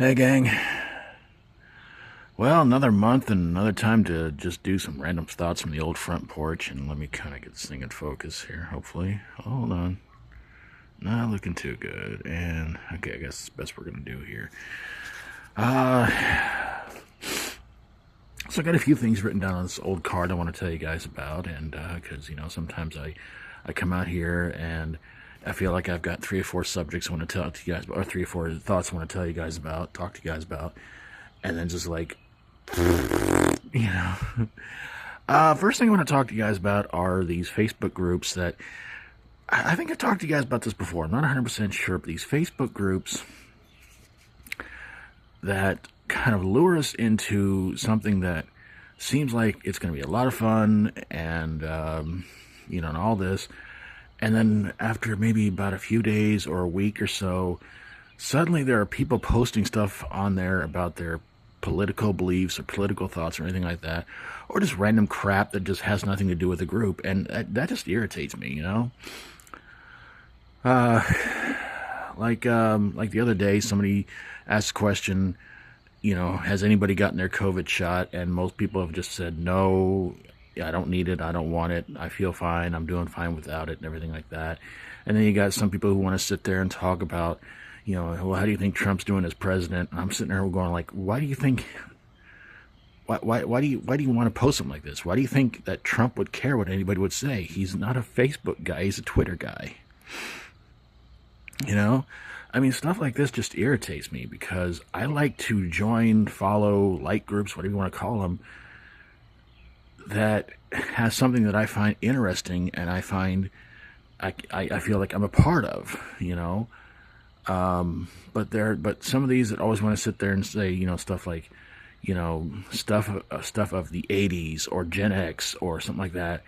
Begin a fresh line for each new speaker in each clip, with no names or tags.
Hey gang. Well, another month and another time to just do some random thoughts from the old front porch, and let me kind of get this thing in focus here, hopefully. Hold on. Not looking too good. And, okay, I guess it's the best we're going to do here. So I got a few things written down on this old card I want to tell you guys about, and because, sometimes I come out here and I feel like I've got 3 or 4 subjects I want to talk to you guys about, or 3 or 4 thoughts I want to tell you guys about, talk to you guys about, and then just like, first thing I want to talk to you guys about are these Facebook groups that, I think I've talked to you guys about this before, I'm not 100% sure, but these Facebook groups that kind of lure us into something that seems like it's going to be a lot of fun and, and all this. And then after maybe about a few days or a week or so, suddenly there are people posting stuff on there about their political beliefs or political thoughts or anything like that, or just random crap that just has nothing to do with the group. And that just irritates me, Like the other day, somebody asked a question, has anybody gotten their COVID shot? And most people have just said, no, I don't need it, I don't want it, I feel fine, I'm doing fine without it, and everything like that. And then you got some people who want to sit there and talk about, well, how do you think Trump's doing as president? And I'm sitting there going like, why do you want to post something like this? Why do you think that Trump would care what anybody would say? He's not a Facebook guy, he's a Twitter guy. Stuff like this just irritates me because I like to join, follow, like groups, whatever you want to call them, that has something that I find interesting and I find I feel like I'm a part of, but some of these that always want to sit there and say, stuff like, stuff of the 80s or Gen X or something like that.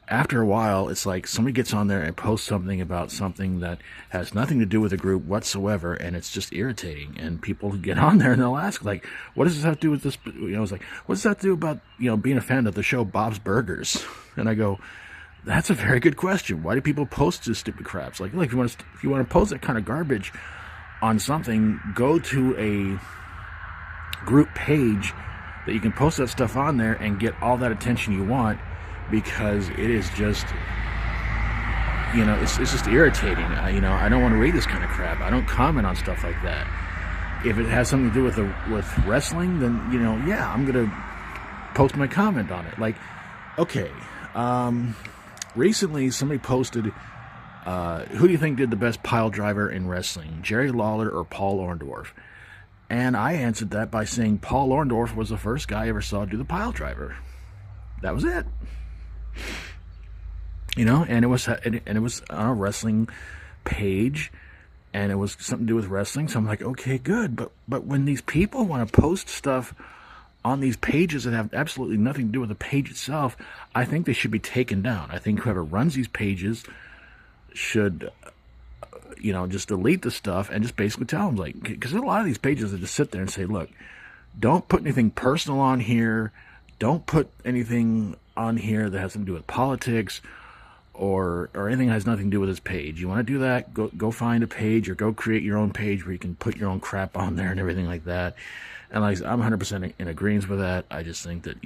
After a while, it's like somebody gets on there and posts something about something that has nothing to do with the group whatsoever, and it's just irritating. And people get on there and they'll ask, like, what does this have to do with this? It's like, what does that do about, being a fan of the show Bob's Burgers? And I go, that's a very good question. Why do people post this stupid craps? Like if you want to post that kind of garbage on something, go to a group page that you can post that stuff on there and get all that attention you want. Because it is just, it's just irritating. I don't want to read this kind of crap. I don't comment on stuff like that. If it has something to do with wrestling, then, yeah, I'm going to post my comment on it. Like, okay, recently somebody posted, who do you think did the best pile driver in wrestling, Jerry Lawler or Paul Orndorff? And I answered that by saying Paul Orndorff was the first guy I ever saw do the pile driver. That was it. And it was on a wrestling page, and it was something to do with wrestling. So I'm like, okay, good. But when these people want to post stuff on these pages that have absolutely nothing to do with the page itself, I think they should be taken down. I think whoever runs these pages should, just delete the stuff and just basically tell them, like, because there's a lot of these pages that just sit there and say, look, don't put anything personal on here. Don't put anything on here that has something to do with politics or anything that has nothing to do with this page. You want to do that, go find a page or go create your own page where you can put your own crap on there and everything like that. And like I'm 100% in agreement with that. I just think that,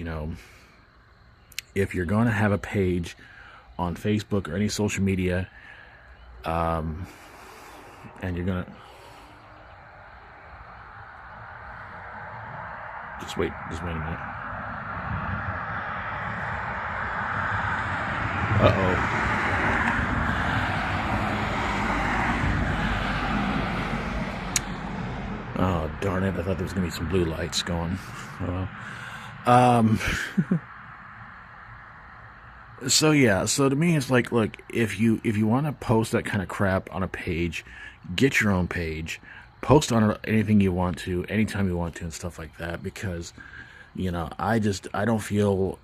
if you're going to have a page on Facebook or any social media, and you're going to just wait a minute. Uh-oh. Oh, darn it. I thought there was going to be some blue lights going. So to me, it's like, look, if you want to post that kind of crap on a page, get your own page, post on anything you want to, anytime you want to, and stuff like that, because, I don't feel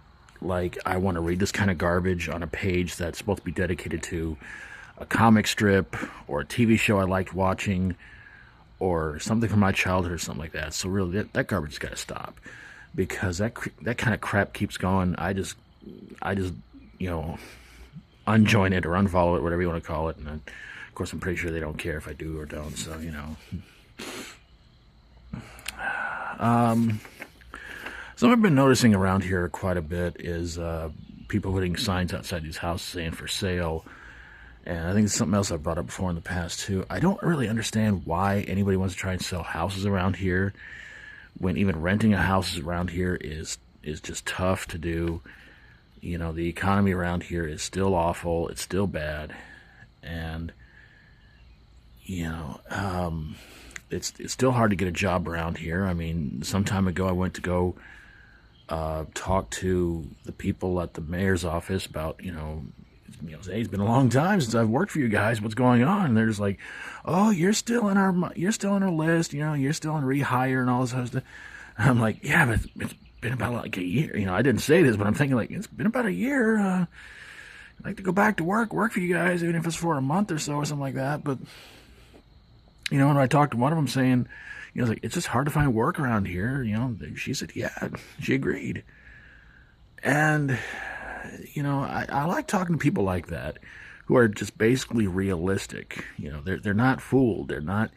like I want to read this kind of garbage on a page that's supposed to be dedicated to a comic strip or a TV show I liked watching or something from my childhood or something like that. So really, that garbage has got to stop, because that kind of crap keeps going. I just unjoin it or unfollow it, whatever you want to call it. And then, of course, I'm pretty sure they don't care if I do or don't. So, Something I've been noticing around here quite a bit is people putting signs outside these houses saying for sale. And I think it's something else I've brought up before in the past too. I don't really understand why anybody wants to try and sell houses around here when even renting a house around here is just tough to do. You know, the economy around here is still awful. It's still bad. And, you know, it's still hard to get a job around here. I mean, some time ago I went to go talk to the people at the mayor's office about, hey, it's been a long time since I've worked for you guys. What's going on? And they're just like, oh, you're still in our list. You're still in rehire and all this other stuff. And I'm like, yeah, but it's been about like a year. I didn't say this, but I'm thinking like, it's been about a year. I'd like to go back to work for you guys, even if it's for a month or so or something like that. But, when I talked to one of them saying, it's like, it's just hard to find work around here. She said, yeah, she agreed. And, I like talking to people like that who are just basically realistic. They're not fooled. They're not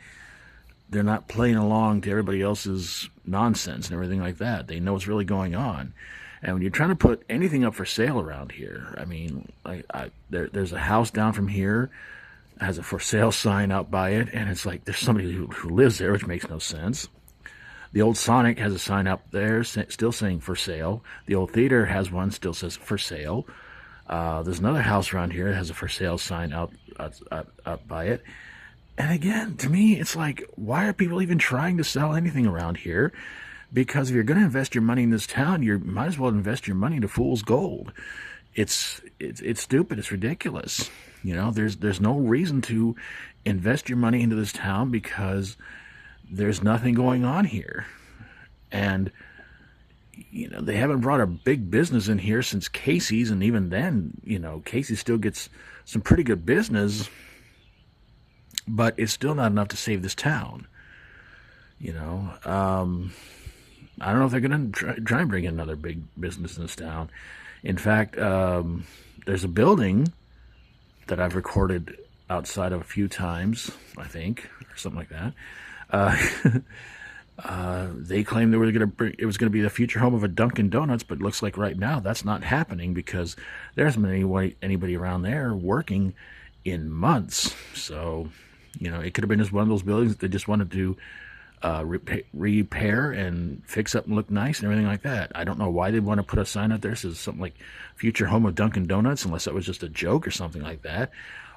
playing along to everybody else's nonsense and everything like that. They know what's really going on. And when you're trying to put anything up for sale around here, I mean, there's a house down from here, has a for sale sign out by it, and it's like there's somebody who lives there, which makes no sense. The old Sonic has a sign up there still saying for sale. The old theater has one, still says for sale. There's another house around here that has a for sale sign out by it. And again, to me, it's like, why are people even trying to sell anything around here? Because if you're going to invest your money in this town, you might as well invest your money into fool's gold. It's stupid. It's ridiculous. There's no reason to invest your money into this town because there's nothing going on here. And, they haven't brought a big business in here since Casey's. And even then, Casey still gets some pretty good business, but it's still not enough to save this town. I don't know if they're going to try and bring in another big business in this town. In fact, there's a building that I've recorded outside of a few times, I think, or something like that. They claimed it was going to be the future home of a Dunkin' Donuts, but it looks like right now that's not happening because there hasn't been anybody around there working in months. So, it could have been just one of those buildings that they just wanted to repair and fix up and look nice and everything like that. I don't know why they want to put a sign out there that says something like future home of Dunkin' Donuts, unless that was just a joke or something like that,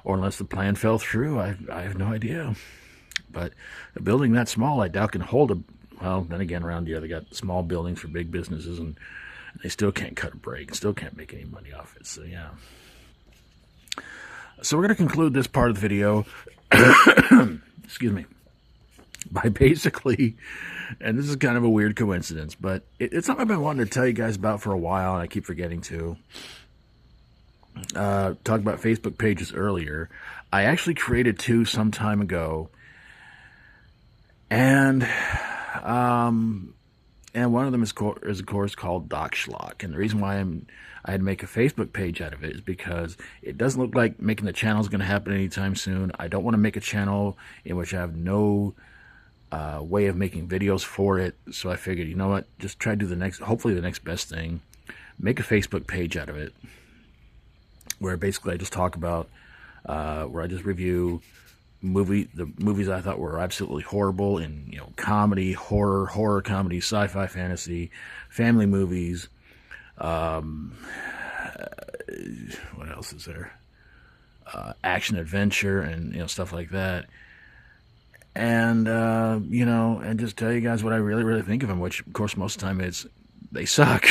or unless the plan fell through. I have no idea. But a building that small, I doubt can hold well, then again, around here they got small buildings for big businesses, and they still can't cut a break, still can't make any money off it. So yeah. So we're going to conclude this part of the video, excuse me, by basically, and this is kind of a weird coincidence, but it's something I've been wanting to tell you guys about for a while, and I keep forgetting to. Talk about Facebook pages earlier. I actually created two some time ago, and one of them is of course called Doc Schlock, and the reason why I had to make a Facebook page out of it is because it doesn't look like making the channel is going to happen anytime soon. I don't want to make a channel in which I have no way of making videos for it, so I figured, you know what, just try to do hopefully the next best thing, make a Facebook page out of it, where basically I just talk about, where I just review the movies I thought were absolutely horrible in, comedy, horror comedy, sci-fi, fantasy, family movies, what else is there, action adventure, and stuff like that. And, and just tell you guys what I really, really think of them, which, of course, most of the time they suck.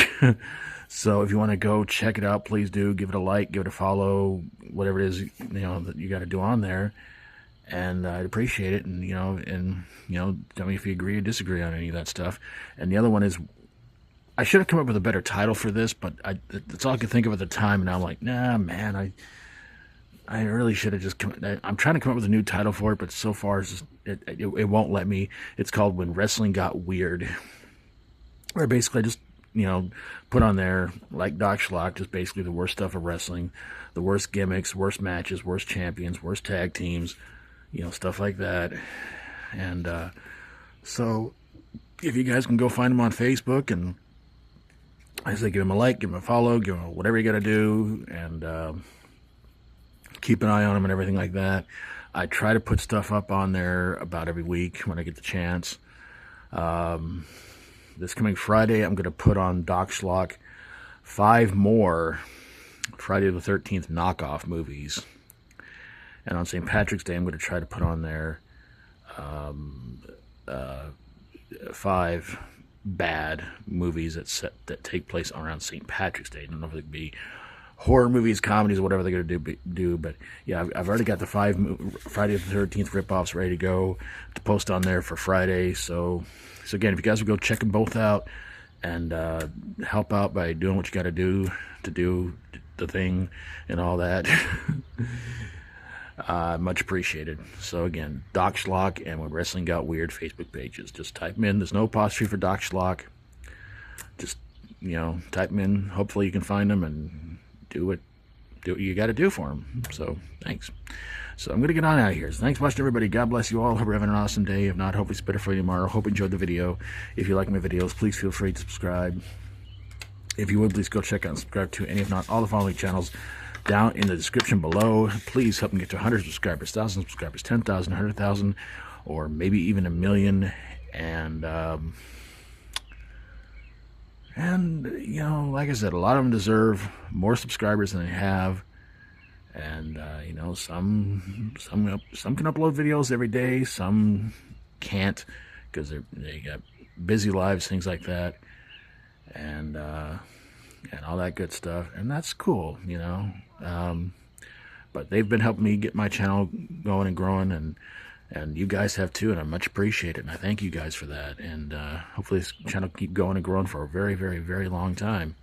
So if you want to go check it out, please do. Give it a like, give it a follow, whatever it is, that you got to do on there. And I'd appreciate it. And, tell me if you agree or disagree on any of that stuff. And the other one is, I should have come up with a better title for this, but that's all I could think of at the time. And I'm like, nah, man, I really should have just I'm trying to come up with a new title for it, but so far it won't let me. It's called When Wrestling Got Weird, where basically I just, put on there, like Doc Schlock, just basically the worst stuff of wrestling, the worst gimmicks, worst matches, worst champions, worst tag teams, stuff like that. And so if you guys can go find them on Facebook, and I say give them a like, give them a follow, give them whatever you got to do, and keep an eye on them and everything like that. I try to put stuff up on there about every week when I get the chance. This coming Friday, I'm going to put on DocSchlock 5 more Friday the 13th knockoff movies. And on St. Patrick's Day, I'm going to try to put on there 5 bad movies that take place around St. Patrick's Day. I don't know if it could be horror movies, comedies, or whatever they're going to do. But yeah, I've already got the 5 Friday the 13th ripoffs ready to go to post on there for Friday. So again, if you guys would go check them both out and help out by doing what you got to do the thing and all that, much appreciated. So again, DocSchlock and When Wrestling Got Weird Facebook pages. Just type them in. There's no apostrophe for DocSchlock. Just, type them in. Hopefully you can find them and do what you got to do for them. So thanks. So I'm going to get on out of here. So thanks for watching, everybody. God bless you all. Hope you're having an awesome day. If not, hopefully it's better for you tomorrow. Hope you enjoyed the video. If you like my videos, please feel free to subscribe. If you would, please go check out and subscribe to any, if not all, the following channels down in the description below. Please help me get to 100 subscribers, 1,000 subscribers, 10,000, 100,000, or maybe even 1 million. And like I said, a lot of them deserve more subscribers than they have. And some can upload videos every day, some can't because they got busy lives, things like that, and all that good stuff, and that's cool, but they've been helping me get my channel going and growing, and you guys have too, and I much appreciate it, and I thank you guys for that. And hopefully this channel keep going and growing for a very, very, very long time.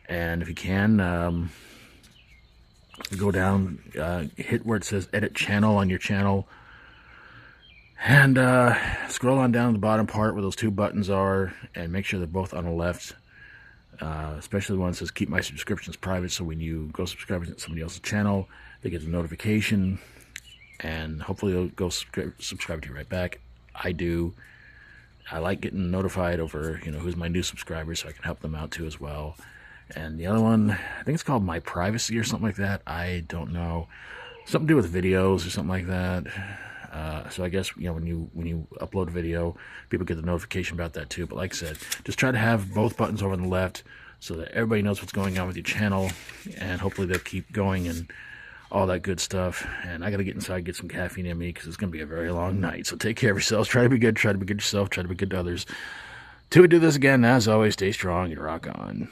And if you can, go down, hit where it says edit channel on your channel, and scroll on down to the bottom part where those 2 buttons are, and make sure they're both on the left, especially the one that says keep my subscriptions private, so when you go subscribe to somebody else's channel, they get a notification, and hopefully they'll go subscribe to you right back. I do. I like getting notified over, who's my new subscribers, so I can help them out too as well. And the other one, I think it's called My Privacy or something like that. I don't know. Something to do with videos or something like that. So I guess, when you upload a video, people get the notification about that too. But like I said, just try to have both buttons over on the left so that everybody knows what's going on with your channel. And hopefully they'll keep going and all that good stuff. And I got to get inside, get some caffeine in me because it's going to be a very long night. So take care of yourselves. Try to be good. Try to be good yourself. Try to be good to others. Till we do this again, as always, stay strong and rock on.